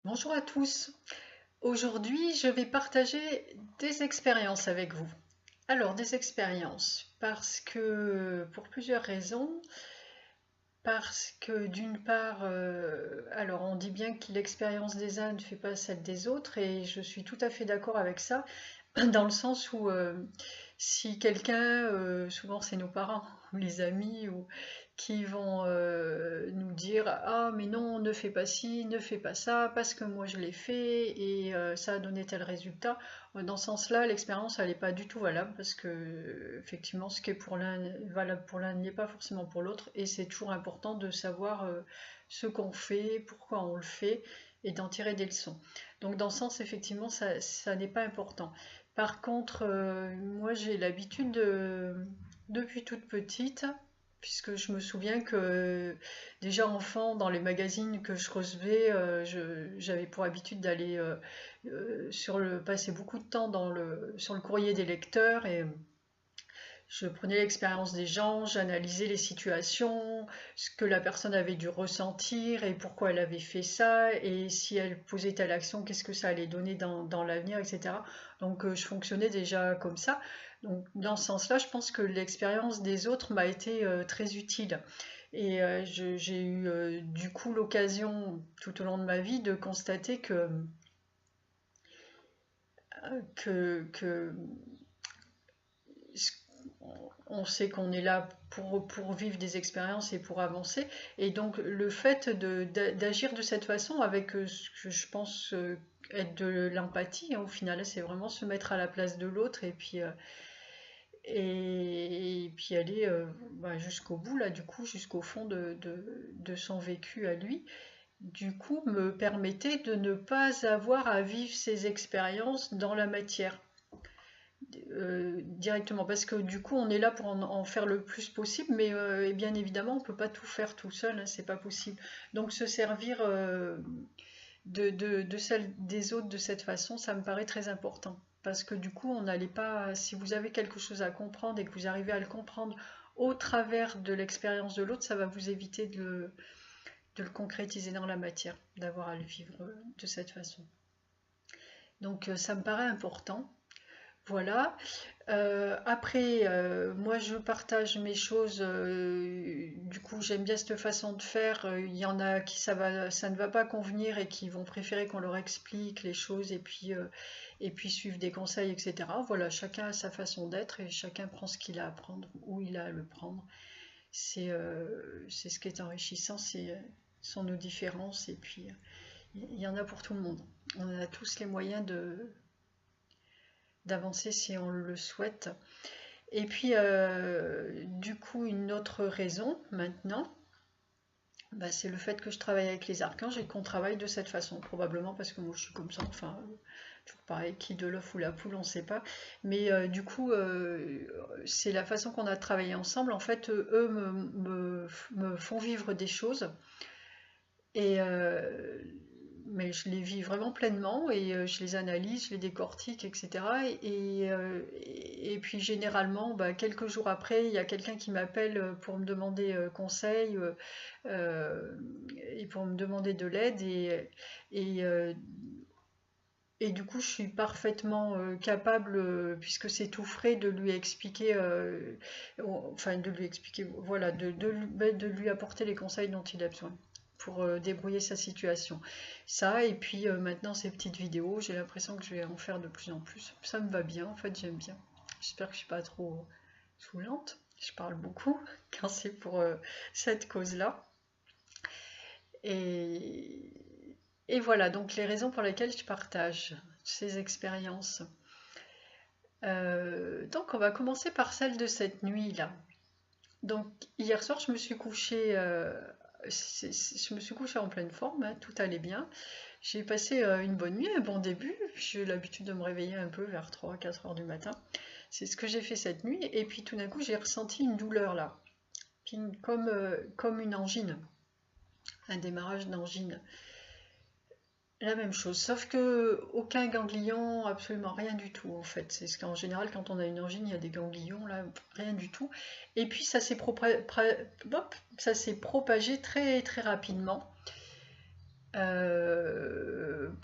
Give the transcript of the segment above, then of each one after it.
Bonjour à tous. Aujourd'hui, je vais partager des expériences avec vous. Alors, des expériences, parce que pour plusieurs raisons. Parce que d'une part, alors on dit bien que l'expérience des uns ne fait pas celle des autres, et je suis tout à fait d'accord avec ça, dans le sens où si quelqu'un, souvent c'est nos parents ou les amis, ou qui vont nous dire ah mais non, ne fais pas ci, ne fais pas ça, parce que moi je l'ai fait et ça a donné tel résultat. Dans ce sens-là, l'expérience elle n'est pas du tout valable parce que effectivement ce qui est pour l'un valable pour l'un n'est pas forcément pour l'autre, et c'est toujours important de savoir ce qu'on fait, pourquoi on le fait et d'en tirer des leçons. Donc dans ce sens, effectivement, ça n'est pas important. Par contre, moi j'ai l'habitude depuis toute petite, puisque je me souviens que déjà enfant, dans les magazines que je recevais, j'avais pour habitude d'aller passer beaucoup de temps sur le courrier des lecteurs, et je prenais l'expérience des gens, j'analysais les situations, ce que la personne avait dû ressentir et pourquoi elle avait fait ça, et si elle posait telle action, qu'est-ce que ça allait donner dans l'avenir, etc. Donc je fonctionnais déjà comme ça. Donc dans ce sens-là, je pense que l'expérience des autres m'a été très utile. Et j'ai eu du coup l'occasion tout au long de ma vie de constater que on sait qu'on est là pour vivre des expériences et pour avancer. Et donc le fait d'agir de cette façon avec ce que je pense être de l'empathie, hein, au final, c'est vraiment se mettre à la place de l'autre et puis aller jusqu'au bout, là, du coup, jusqu'au fond de son vécu à lui. Du coup, me permettait de ne pas avoir à vivre ces expériences dans la matière directement, parce que du coup on est là pour en faire le plus possible, mais et bien évidemment on peut pas tout faire tout seul, hein, c'est pas possible. Donc se servir de celle des autres de cette façon, ça me paraît très important, parce que du coup on n'allait pas, si vous avez quelque chose à comprendre et que vous arrivez à le comprendre au travers de l'expérience de l'autre, ça va vous éviter de le concrétiser dans la matière, d'avoir à le vivre de cette façon. Donc ça me paraît important. Voilà. Après, moi je partage mes choses. Du coup, j'aime bien cette façon de faire. Il y en a qui ça ne va pas convenir et qui vont préférer qu'on leur explique les choses et puis suivre des conseils, etc. Voilà, chacun a sa façon d'être et chacun prend ce qu'il a à prendre, où il a à le prendre. C'est ce qui est enrichissant, sont nos différences, et puis il y en a pour tout le monde. On a tous les moyens d'avancer si on le souhaite. Et puis, du coup, une autre raison maintenant, bah, c'est le fait que je travaille avec les archanges et qu'on travaille de cette façon. Probablement parce que moi je suis comme ça, enfin, toujours pareil, qui de l'œuf ou la poule, on ne sait pas. Mais du coup, c'est la façon qu'on a travaillé ensemble. En fait, eux me font vivre des choses. Et mais je les vis vraiment pleinement, et je les analyse, je les décortique, etc. Et puis généralement, bah, quelques jours après, il y a quelqu'un qui m'appelle pour me demander conseil euh, et pour me demander de l'aide. Et, euh, et du coup, je suis parfaitement capable, puisque c'est tout frais, de lui expliquer, enfin de lui expliquer, voilà, de lui apporter les conseils dont il a besoin pour débrouiller sa situation. Ça, et puis maintenant ces petites vidéos, j'ai l'impression que je vais en faire de plus en plus. Ça me va bien, en fait, j'aime bien. J'espère que je suis pas trop saoulante. Je parle beaucoup quand c'est pour cette cause-là. Et, et voilà, donc les raisons pour lesquelles je partage ces expériences. Donc on va commencer par celle de cette nuit-là. Donc hier soir, je me suis couchée en pleine forme, hein, tout allait bien. J'ai passé une bonne nuit, un bon début. J'ai l'habitude de me réveiller un peu vers 3-4 heures du matin. C'est ce que j'ai fait cette nuit. Et puis tout d'un coup, j'ai ressenti une douleur là, comme une angine, un démarrage d'angine. La même chose, sauf que aucun ganglion, absolument rien du tout en fait. C'est ce qu'en général, quand on a une angine, il y a des ganglions, là, rien du tout. Et puis ça s'est propagé très très rapidement.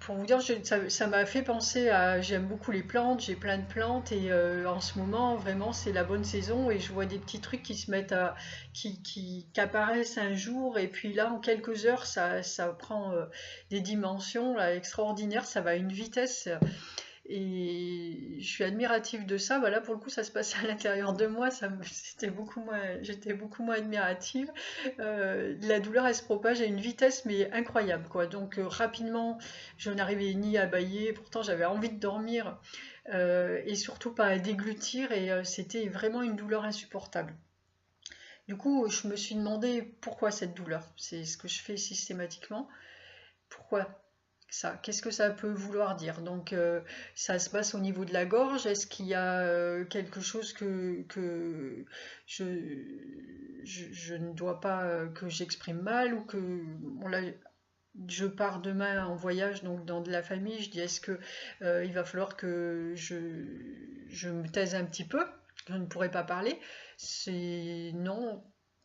pour vous dire, ça m'a fait penser à... J'aime beaucoup les plantes, j'ai plein de plantes et en ce moment, vraiment, c'est la bonne saison et je vois des petits trucs qui se mettent à... qui apparaissent un jour et puis là, en quelques heures, ça prend des dimensions là, extraordinaires, ça va à une vitesse. Et je suis admirative de ça. Voilà, pour le coup, ça se passait à l'intérieur de moi. J'étais beaucoup moins admirative. La douleur, elle se propage à une vitesse, mais incroyable, quoi. Donc, rapidement, je n'arrivais ni à bâiller. Pourtant, j'avais envie de dormir et surtout pas à déglutir. Et c'était vraiment une douleur insupportable. Du coup, je me suis demandé pourquoi cette douleur. C'est ce que je fais systématiquement. Pourquoi ça? Qu'est-ce que ça peut vouloir dire? Donc, ça se passe au niveau de la gorge. Est-ce qu'il y a quelque chose que je, je ne dois pas, que j'exprime mal ou que bon, là, je pars demain en voyage donc dans de la famille. Je dis est-ce que il va falloir que je me taise un petit peu? Je ne pourrai pas parler. C'est non,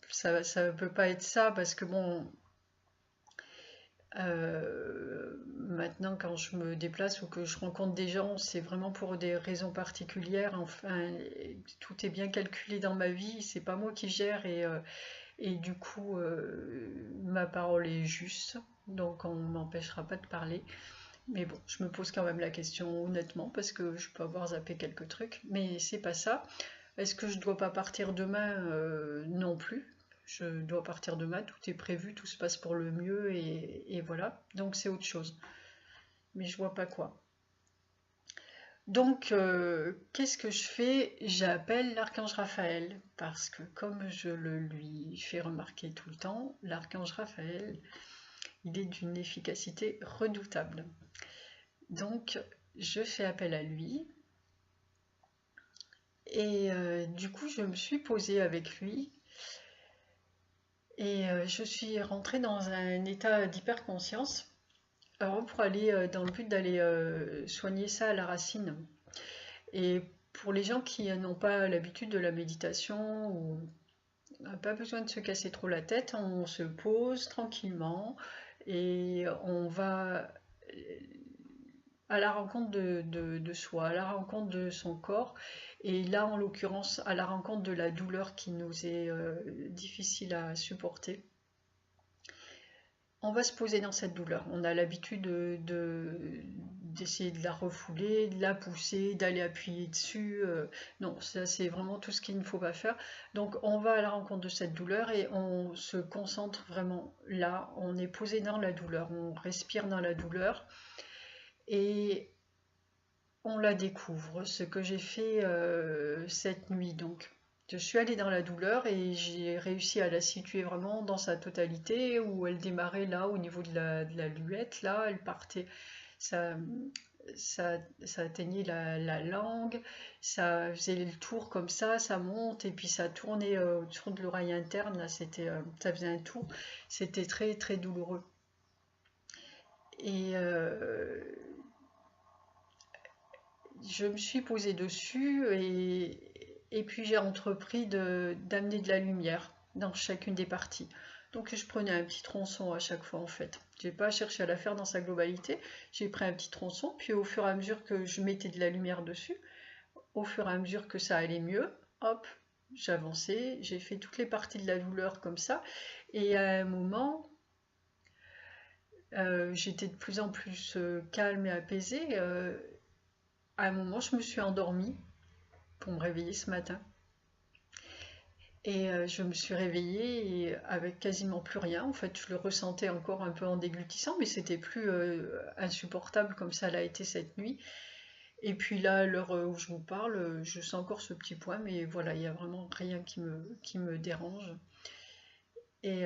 ça peut pas être ça parce que bon. Maintenant, quand je me déplace ou que je rencontre des gens, c'est vraiment pour des raisons particulières. Enfin, tout est bien calculé dans ma vie. C'est pas moi qui gère et du coup, ma parole est juste. Donc, on m'empêchera pas de parler. Mais bon, je me pose quand même la question honnêtement parce que je peux avoir zappé quelques trucs. Mais c'est pas ça. Est-ce que je dois pas partir demain? Non plus. Je dois partir demain, tout est prévu, tout se passe pour le mieux et voilà. Donc c'est autre chose. Mais je vois pas quoi. Donc qu'est-ce que je fais? J'appelle l'archange Raphaël parce que comme je le lui fais remarquer tout le temps, l'archange Raphaël, il est d'une efficacité redoutable. Donc je fais appel à lui et du coup je me suis posée avec lui. Et je suis rentrée dans un état d'hyperconscience pour aller dans le but d'aller soigner ça à la racine. Et pour les gens qui n'ont pas l'habitude de la méditation ou pas besoin de se casser trop la tête, on se pose tranquillement et on va à la rencontre de soi, à la rencontre de son corps, et là en l'occurrence à la rencontre de la douleur qui nous est difficile à supporter. On va se poser dans cette douleur. On a l'habitude d'essayer de la refouler, de la pousser, d'aller appuyer dessus. Non, ça c'est vraiment tout ce qu'il ne faut pas faire. Donc on va à la rencontre de cette douleur et on se concentre vraiment là. On est posé dans la douleur, on respire dans la douleur et on la découvre. Ce que j'ai fait cette nuit donc. Je suis allée dans la douleur et j'ai réussi à la situer vraiment dans sa totalité, où elle démarrait là au niveau de la luette, là, elle partait, ça, ça atteignait la langue, ça faisait le tour comme ça monte et puis ça tournait autour de l'oreille interne, là, ça faisait un tour, c'était très très douloureux. Et je me suis posée dessus et puis j'ai entrepris d'amener de la lumière dans chacune des parties. Donc je prenais un petit tronçon à chaque fois en fait. J'ai pas cherché à la faire dans sa globalité. J'ai pris un petit tronçon, puis au fur et à mesure que je mettais de la lumière dessus, au fur et à mesure que ça allait mieux, hop, j'avançais, j'ai fait toutes les parties de la douleur comme ça. Et à un moment, j'étais de plus en plus calme et apaisée. À un moment, je me suis endormie pour me réveiller ce matin. Et je me suis réveillée et avec quasiment plus rien. En fait, je le ressentais encore un peu en déglutissant, mais c'était plus insupportable comme ça l'a été cette nuit. Et puis là, à l'heure où je vous parle, je sens encore ce petit point, mais voilà, il n'y a vraiment rien qui me dérange. Et,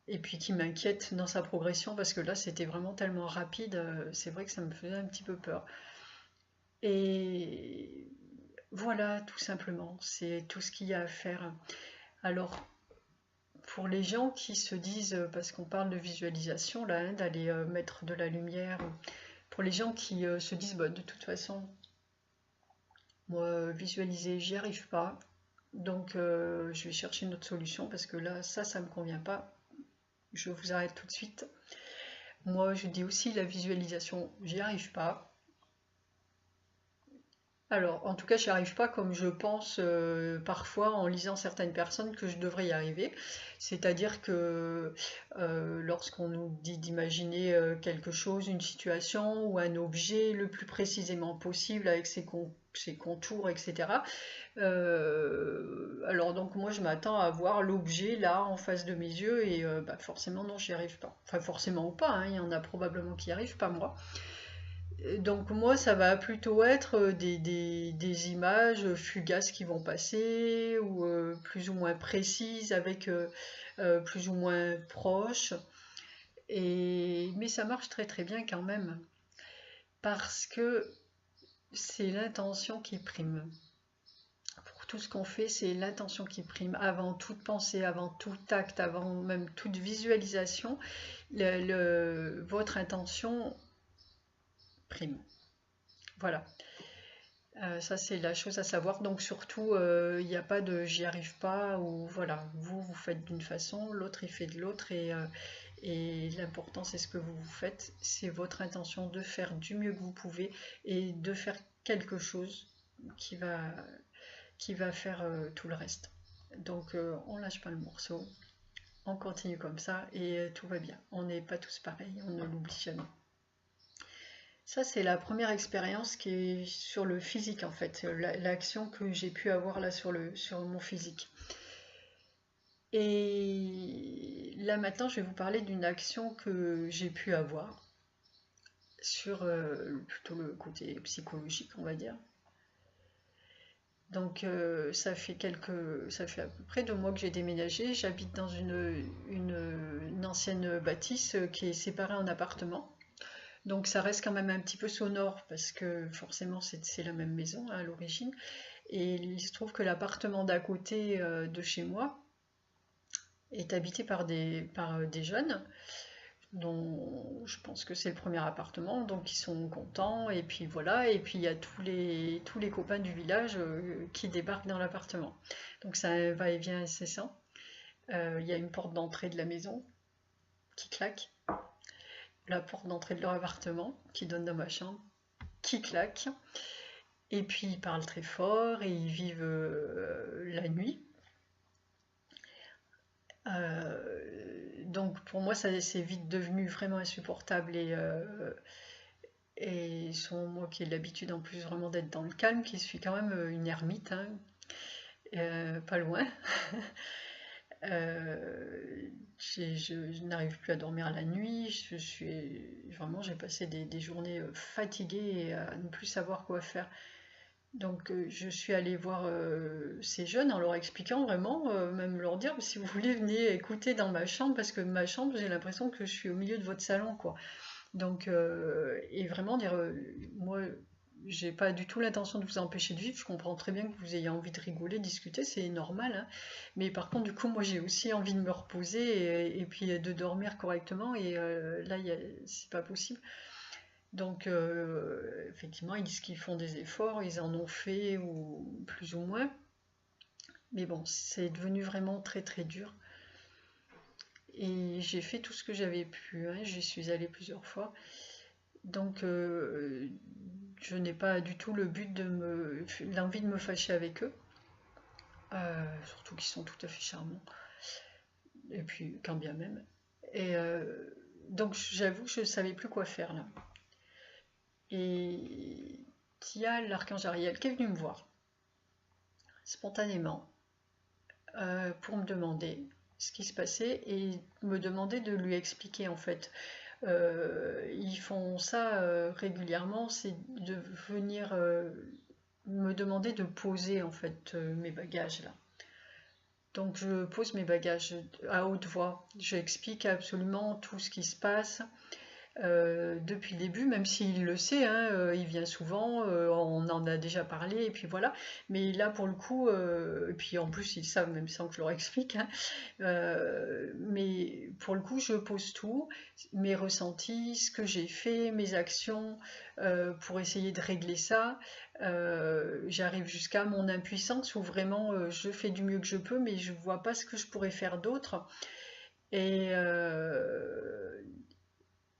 et puis qui m'inquiète dans sa progression, parce que là, c'était vraiment tellement rapide, c'est vrai que ça me faisait un petit peu peur. Et voilà, tout simplement, c'est tout ce qu'il y a à faire. Alors, pour les gens qui se disent, parce qu'on parle de visualisation là, hein, d'aller mettre de la lumière, pour les gens qui se disent, bah, de toute façon, moi, visualiser, j'y arrive pas, donc je vais chercher une autre solution parce que là, ça me convient pas. Je vous arrête tout de suite. Moi, je dis aussi la visualisation, j'y arrive pas. Alors, en tout cas, j'y arrive pas comme je pense parfois en lisant certaines personnes que je devrais y arriver. C'est-à-dire que lorsqu'on nous dit d'imaginer quelque chose, une situation ou un objet le plus précisément possible avec ses contours, etc. Alors donc moi je m'attends à voir l'objet là en face de mes yeux et bah, forcément non, j'y arrive pas. Enfin forcément ou pas, hein, il y en a probablement qui y arrivent, pas moi. Donc moi, ça va plutôt être des images fugaces qui vont passer, ou plus ou moins précises, avec plus ou moins proches. Mais ça marche très très bien quand même, parce que c'est l'intention qui prime. Pour tout ce qu'on fait, c'est l'intention qui prime. Avant toute pensée, avant tout acte, avant même toute visualisation, votre intention prime. Voilà. Ça, c'est la chose à savoir. Donc, surtout, il n'y a pas de j'y arrive pas ou voilà, vous faites d'une façon, l'autre il fait de l'autre et l'important c'est ce que vous faites, c'est votre intention de faire du mieux que vous pouvez et de faire quelque chose qui va, qui va faire tout le reste. Donc, on lâche pas le morceau, on continue comme ça et tout va bien. On n'est pas tous pareils, on ne l'oublie jamais. Ça, c'est la première expérience qui est sur le physique, en fait, l'action que j'ai pu avoir là sur mon physique. Et là, maintenant, je vais vous parler d'une action que j'ai pu avoir sur plutôt le côté psychologique, on va dire. Donc, ça fait à peu près 2 mois que j'ai déménagé. J'habite dans une ancienne bâtisse qui est séparée en appartements. Donc ça reste quand même un petit peu sonore parce que forcément c'est la même maison hein, à l'origine. Et il se trouve que l'appartement d'à côté de chez moi est habité par des jeunes dont je pense que c'est le premier appartement, donc ils sont contents et puis voilà. Et puis il y a tous les copains du village qui débarquent dans l'appartement. Donc ça un va-et-vient incessant. Il y a une porte d'entrée de la maison qui claque, la porte d'entrée de leur appartement qui donne dans ma chambre qui claque. Et puis ils parlent très fort et ils vivent la nuit. Donc pour moi, ça c'est vite devenu vraiment insupportable et selon moi qui ai l'habitude en plus vraiment d'être dans le calme, qui suis quand même une ermite, hein, pas loin. Je n'arrive plus à dormir la nuit. J'ai passé des journées fatiguées et à ne plus savoir quoi faire. Donc je suis allée voir ces jeunes en leur expliquant vraiment, même leur dire si vous voulez venez écouter dans ma chambre parce que ma chambre j'ai l'impression que je suis au milieu de votre salon quoi. Donc et vraiment dire moi j'ai pas du tout l'intention de vous empêcher de vivre, je comprends très bien que vous ayez envie de rigoler, discuter, c'est normal, hein. Mais par contre du coup moi j'ai aussi envie de me reposer et puis de dormir correctement et là c'est pas possible. Donc, effectivement, ils disent qu'ils font des efforts, ils en ont fait, ou plus ou moins. Mais bon, c'est devenu vraiment très très dur. Et j'ai fait tout ce que j'avais pu, hein. J'y suis allée plusieurs fois. Donc, je n'ai pas du tout l'envie de me fâcher avec eux. Surtout qu'ils sont tout à fait charmants. Et puis, quand bien même. Et donc, j'avoue que je ne savais plus quoi faire là. Et il y a l'archange Ariel qui est venu me voir spontanément pour me demander ce qui se passait et me demander de lui expliquer en fait. Ils font ça régulièrement, c'est de venir me demander de poser en fait mes bagages là. Donc je pose mes bagages à haute voix, j'explique absolument tout ce qui se passe, depuis le début, même s'il le sait, hein, il vient souvent, on en a déjà parlé, et puis voilà. Mais là, pour le coup, et puis en plus, ils savent, même sans que je leur explique, hein, mais pour le coup, je pose tout, mes ressentis, ce que j'ai fait, mes actions, pour essayer de régler ça. J'arrive jusqu'à mon impuissance, où vraiment, je fais du mieux que je peux, mais je vois pas ce que je pourrais faire d'autre. Et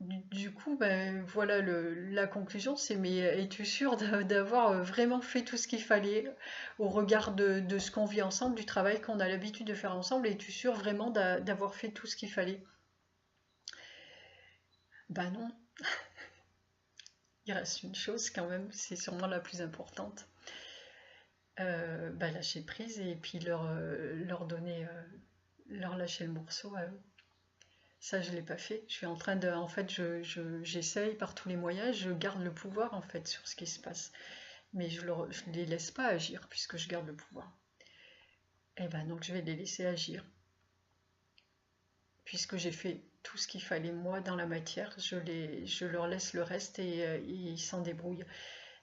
du coup, ben, voilà, la conclusion, c'est mais es-tu sûr d'avoir vraiment fait tout ce qu'il fallait au regard de ce qu'on vit ensemble, du travail qu'on a l'habitude de faire ensemble, es-tu sûr vraiment d'avoir fait tout ce qu'il fallait? Ben non, il reste une chose quand même, c'est sûrement la plus importante. Ben, lâcher prise et puis leur donner, leur lâcher le morceau à eux. Ça, je l'ai pas fait. Je suis en train de, en fait, j'essaye par tous les moyens, je garde le pouvoir en fait sur ce qui se passe. Mais je les laisse pas agir puisque je garde le pouvoir. Et ben donc je vais les laisser agir puisque j'ai fait tout ce qu'il fallait moi dans la matière. Je leur laisse le reste et ils s'en débrouillent.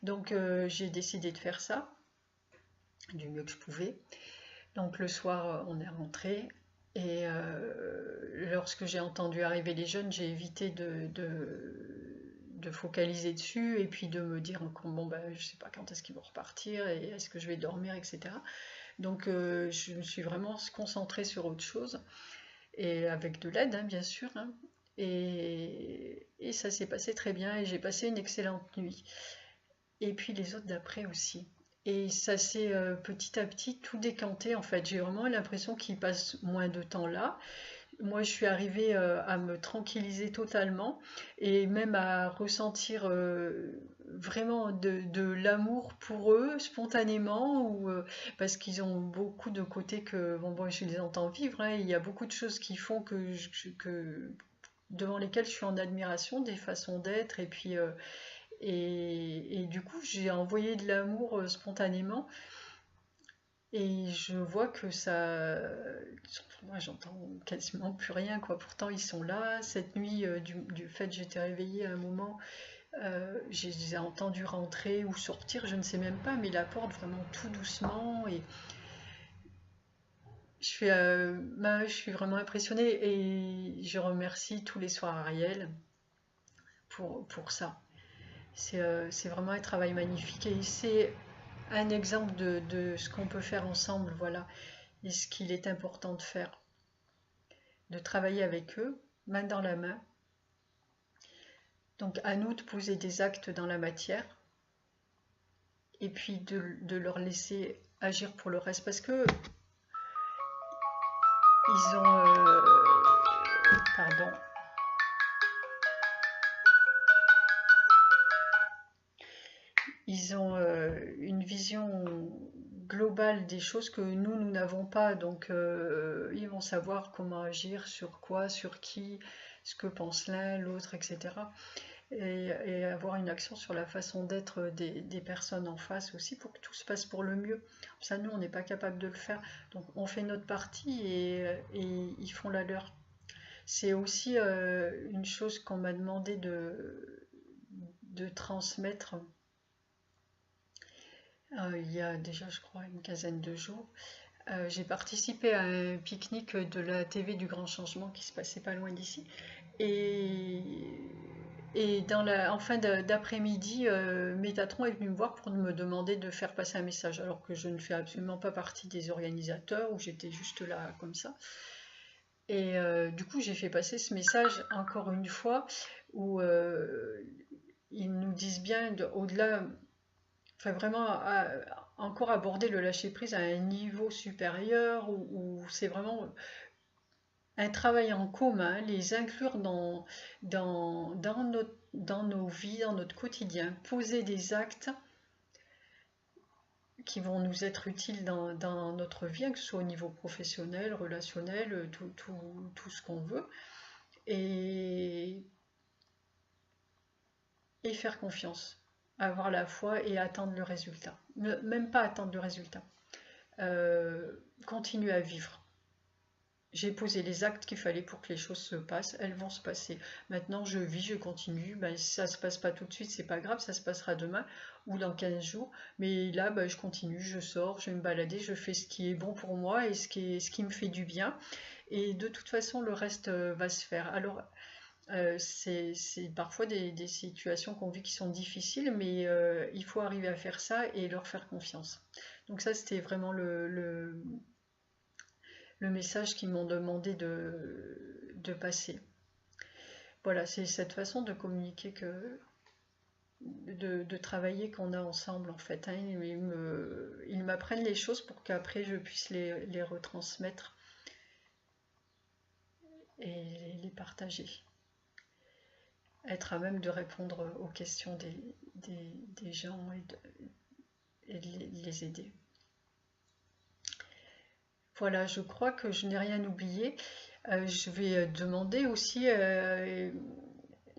Donc j'ai décidé de faire ça du mieux que je pouvais. Donc le soir, on est rentré. Et lorsque j'ai entendu arriver les jeunes, j'ai évité de focaliser dessus et puis de me dire bon, ben, je sais pas quand est-ce qu'ils vont repartir et est-ce que je vais dormir, etc. Donc je me suis vraiment concentrée sur autre chose, et avec de l'aide, hein, bien sûr. Hein. Et ça s'est passé très bien et j'ai passé une excellente nuit. Et puis les autres d'après aussi. Et ça s'est petit à petit tout décanté en fait. J'ai vraiment l'impression qu'ils passent moins de temps là. Moi, je suis arrivée à me tranquilliser totalement et même à ressentir vraiment de l'amour pour eux spontanément, parce qu'ils ont beaucoup de côtés que bon, je les entends vivre. Hein. Il y a beaucoup de choses qui font devant lesquelles je suis en admiration des façons d'être et du coup, j'ai envoyé de l'amour spontanément et je vois que ça. Moi, j'entends quasiment plus rien, quoi. Pourtant, ils sont là. Cette nuit, du fait que j'étais réveillée à un moment, je les ai entendus rentrer ou sortir, je ne sais même pas, mais la porte vraiment tout doucement. Et je suis vraiment impressionnée et je remercie tous les soirs Ariel pour ça. C'est vraiment un travail magnifique et c'est un exemple de ce qu'on peut faire ensemble, voilà, et ce qu'il est important de faire, de travailler avec eux, main dans la main. Donc à nous de poser des actes dans la matière et puis de leur laisser agir pour le reste parce que ils ont pardon, ils ont une vision globale des choses que nous n'avons pas. Donc ils vont savoir comment agir, sur quoi, sur qui, ce que pense l'un, l'autre, etc. Et avoir une action sur la façon d'être des personnes en face aussi pour que tout se passe pour le mieux. Ça, nous, on n'est pas capable de le faire. Donc on fait notre partie et ils font la leur. C'est aussi une chose qu'on m'a demandé de transmettre il y a déjà, je crois, une quinzaine de jours. J'ai participé à un pique-nique de la TV du Grand Changement qui se passait pas loin d'ici. Et, en fin d'après-midi, Métatron est venu me voir pour me demander de faire passer un message, alors que je ne fais absolument pas partie des organisateurs, où j'étais juste là comme ça. Et du coup, j'ai fait passer ce message encore une fois, où ils nous disent bien, au-delà, enfin vraiment encore aborder le lâcher-prise à un niveau supérieur, où c'est vraiment un travail en commun, les inclure dans nos vies, dans notre quotidien, poser des actes qui vont nous être utiles dans notre vie, que ce soit au niveau professionnel, relationnel, tout ce qu'on veut, et, et faire confiance, avoir la foi et attendre le résultat. Même pas attendre le résultat. Continuer à vivre. J'ai posé les actes qu'il fallait pour que les choses se passent, elles vont se passer. Maintenant, je vis, je continue. Ben, si ça ne se passe pas tout de suite, c'est pas grave, ça se passera demain ou dans 15 jours. Mais là, ben, je continue, je sors, je vais me balader, je fais ce qui est bon pour moi et ce qui me fait du bien. Et de toute façon, le reste va se faire. Alors, c'est parfois des situations qu'on vit qui sont difficiles, mais il faut arriver à faire ça et leur faire confiance. Donc ça, c'était vraiment le message qu'ils m'ont demandé de passer. voilà, c'est cette façon de communiquer de travailler qu'on a ensemble en fait, hein. Ils m'apprennent les choses pour qu'après je puisse les retransmettre et les partager. Être à même de répondre aux questions des gens et de les aider. Voilà, je crois que je n'ai rien oublié. Je vais demander aussi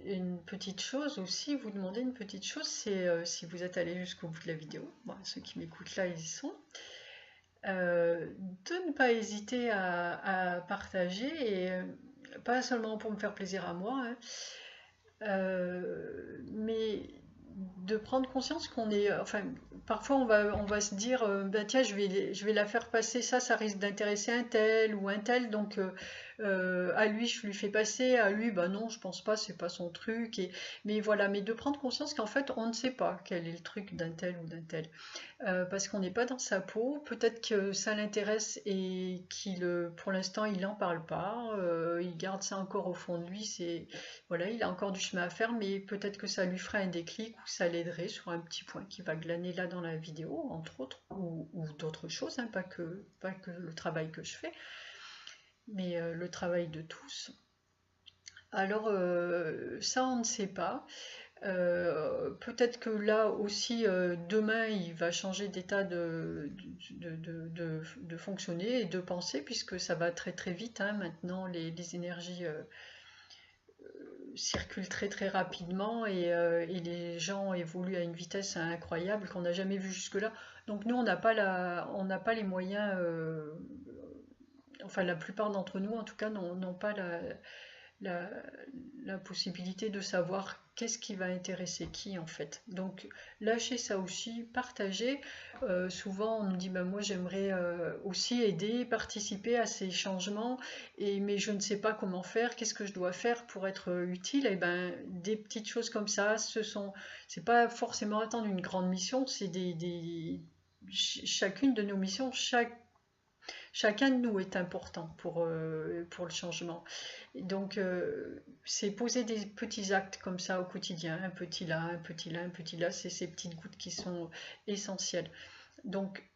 une petite chose aussi, vous demander une petite chose, c'est si vous êtes allé jusqu'au bout de la vidéo, bon, ceux qui m'écoutent là, ils y sont, de ne pas hésiter à partager, et pas seulement pour me faire plaisir à moi, hein, mais de prendre conscience qu'on est, enfin, parfois on va se dire, bah, tiens, je vais la faire passer, ça risque d'intéresser un tel ou un tel, donc à lui je lui fais passer, à lui, bah non, je pense pas, c'est pas son truc, mais voilà, mais de prendre conscience qu'en fait on ne sait pas quel est le truc d'un tel ou d'un tel. Parce qu'on n'est pas dans sa peau. Peut-être que ça l'intéresse et pour l'instant, il n'en parle pas. Il garde ça encore au fond de lui. Voilà, il a encore du chemin à faire, mais peut-être que ça lui fera un déclic ou ça l'aiderait sur un petit point qu'il va glaner là dans la vidéo, entre autres, ou d'autres choses, hein, pas que le travail que je fais, mais le travail de tous. Alors, ça, on ne sait pas. Peut-être que là aussi, demain, il va changer d'état de fonctionner et de penser, puisque ça va très très vite, hein. Maintenant, les énergies circulent très très rapidement, et les gens évoluent à une vitesse incroyable qu'on n'a jamais vue jusque-là. Donc nous, on n'a pas les moyens, enfin la plupart d'entre nous en tout cas n'ont pas la, la possibilité de savoir qu'est-ce qui va intéresser qui en fait. Donc lâchez ça aussi, partagez. Souvent on nous dit bah, moi j'aimerais aussi aider, participer à ces changements, mais je ne sais pas comment faire, qu'est-ce que je dois faire pour être utile. Et ben des petites choses comme ça, c'est pas forcément attendre une grande mission, c'est chacune de nos missions, chacun de nous est important pour le changement. Donc, c'est poser des petits actes comme ça au quotidien, un petit là, un petit là, un petit là, c'est ces petites gouttes qui sont essentielles. Donc,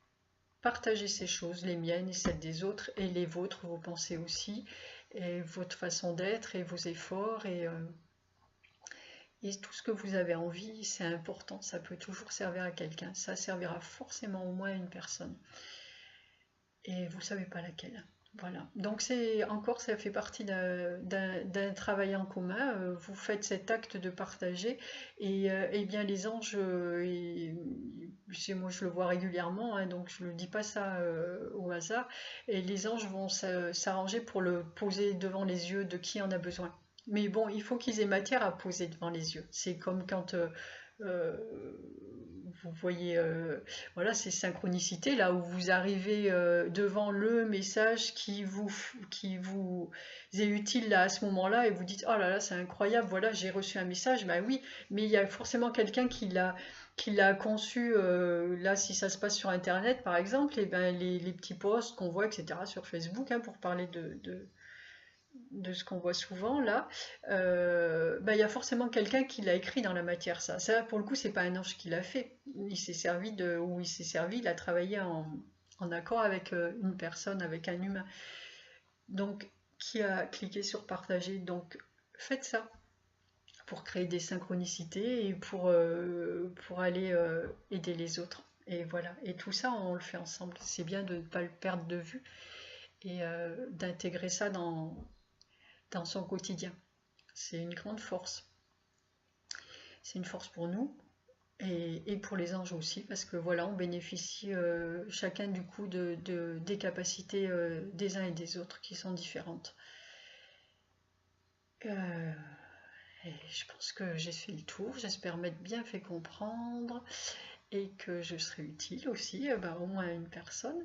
partagez ces choses, les miennes et celles des autres, et les vôtres, vos pensées aussi, et votre façon d'être, et vos efforts, et tout ce que vous avez envie, c'est important, ça peut toujours servir à quelqu'un, ça servira forcément au moins à une personne. Et vous ne savez pas laquelle. Voilà. Donc ça fait partie d'un travail en commun. Vous faites cet acte de partager, et bien les anges, moi je le vois régulièrement, hein, donc je ne dis pas ça au hasard, et les anges vont s'arranger pour le poser devant les yeux de qui en a besoin. Mais bon, il faut qu'ils aient matière à poser devant les yeux. C'est comme quand euh, vous voyez, voilà, ces synchronicités là où vous arrivez devant le message qui vous est utile là à ce moment-là, et vous dites oh là là, c'est incroyable, voilà, j'ai reçu un message. Bah oui, mais il y a forcément quelqu'un qui l'a conçu. Là, si ça se passe sur internet par exemple, et ben les petits posts qu'on voit, etc., sur Facebook, hein, pour parler de ce qu'on voit souvent là, bah, il y a forcément quelqu'un qui l'a écrit dans la matière. Ça pour le coup, c'est pas un ange qui l'a fait. Il s'est servi il a travaillé en accord avec une personne, avec un humain. Donc, qui a cliqué sur partager. Donc, faites ça pour créer des synchronicités et pour aller aider les autres. Et voilà. Et tout ça, on le fait ensemble. C'est bien de ne pas le perdre de vue et d'intégrer ça dans son quotidien. C'est une grande force. C'est une force pour nous et pour les anges aussi, parce que voilà, on bénéficie chacun du coup des capacités des uns et des autres qui sont différentes. Et je pense que j'ai fait le tour, j'espère m'être bien fait comprendre et que je serai utile aussi, au moins à une personne.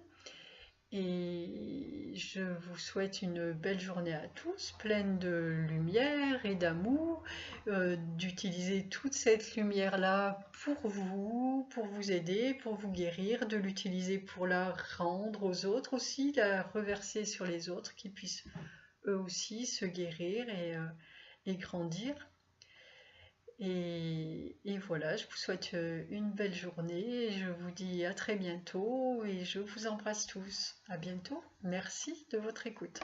Et je vous souhaite une belle journée à tous, pleine de lumière et d'amour, d'utiliser toute cette lumière-là pour vous aider, pour vous guérir, de l'utiliser pour la rendre aux autres aussi, la reverser sur les autres, qui puissent eux aussi se guérir et grandir. Et voilà, je vous souhaite une belle journée et je vous dis à très bientôt et je vous embrasse tous. À bientôt. Merci de votre écoute.